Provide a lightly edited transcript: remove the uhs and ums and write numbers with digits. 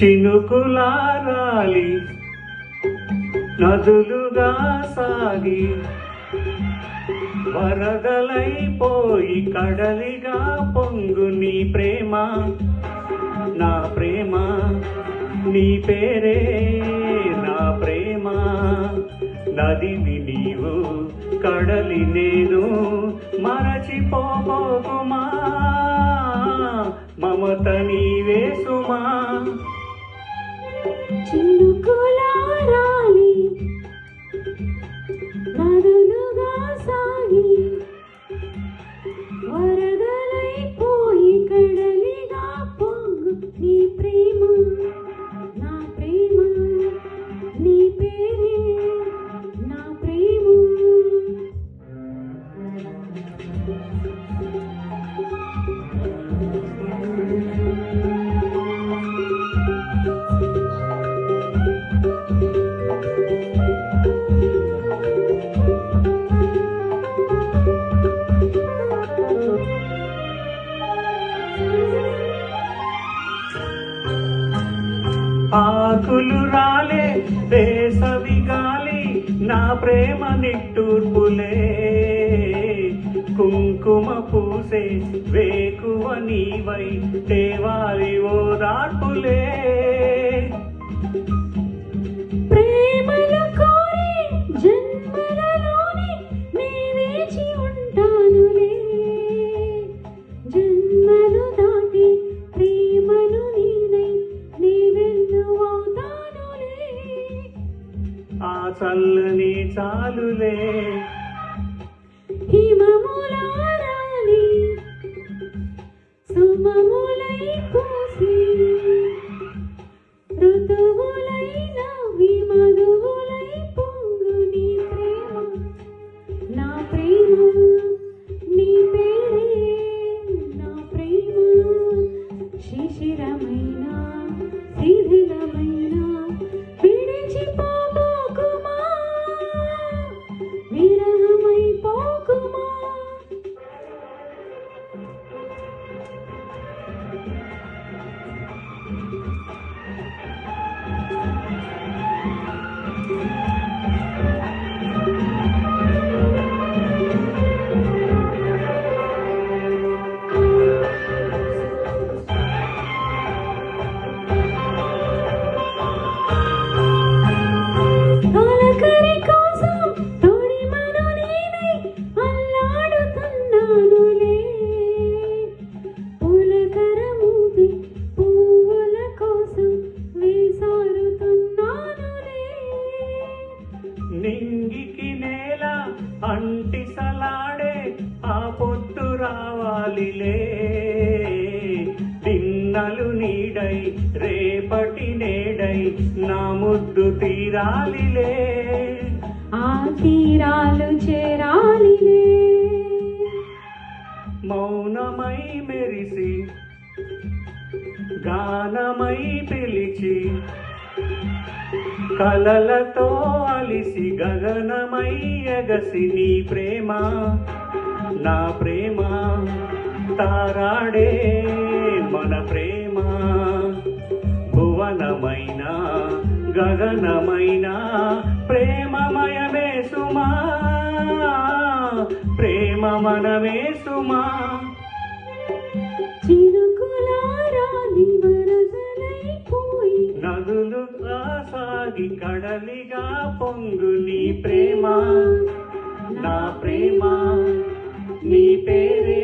చినుకులారాలి నదులుగా సాగి వరదలైపోయి కడలిగా పొంగు నీ ప్రేమ నా ప్రేమ నీ పేరే నా ప్రేమ నదిని నీవు కడలి నేను మరచిపోబోకుమా మమత నీవే సుమా చినుకులారాలి నదులుగా సాగి వరదలైపోయి కడలిగా పొంగు నీ ప్రేమ నా ప్రేమ నీ పేరే నా ప్రేమ ఆకులు రాలే వేసవి గాలి నా ప్రేమ నిట్టూర్పులే కుంకుమ పూసే వేకువ నీవై దేవాలి ఓదార్పులే ప్రేమలు కోరి జన్మలలోనే నీ వేచి ఉంటానులే జన్మలు దాటి ప్రేమను నీనై నీ వెన్నువవుతానులే ఆ చల్లని చాలులే హిమములారాలి సుమములై పూసి ఋతువులైన విమధువులై పొంగు నీ ప్రేమ నా ప్రేమ నీ పేరే నా ప్రేమ శిశిరమైన శిథిలమైన విడిచిపోకుమా విరహమైపోకుమా తొలకరి కోసం తొడిమను నేనై అల్లాడుతున్నానులే పులకరమూది పువ్వుల కోసం వేసారుతున్నానులే నింగికి నేల అంటిసలాడే ఆ పొట్టు రావాలిలే తిన్నలు నీడై రేపటి నేడై నా ముద్దు తీరాలిలే ఆ తీరాలు చేరాలిలే మౌనమై మెరిసి గానమై పిలిచి కలలతో అలిసి గగనమై ఎగసి నీ ప్రేమ నా ప్రేమ తారాడే మన ప్రేమ భువనమైన గగనమైన ప్రేమమయమే సుమా ప్రేమ మనమే సుమా చినుకులారాలి వరదలైపోయి నదులుగా సాగి కడలిగా పొంగు నీ ప్రేమ నా ప్రేమ నీ పేరే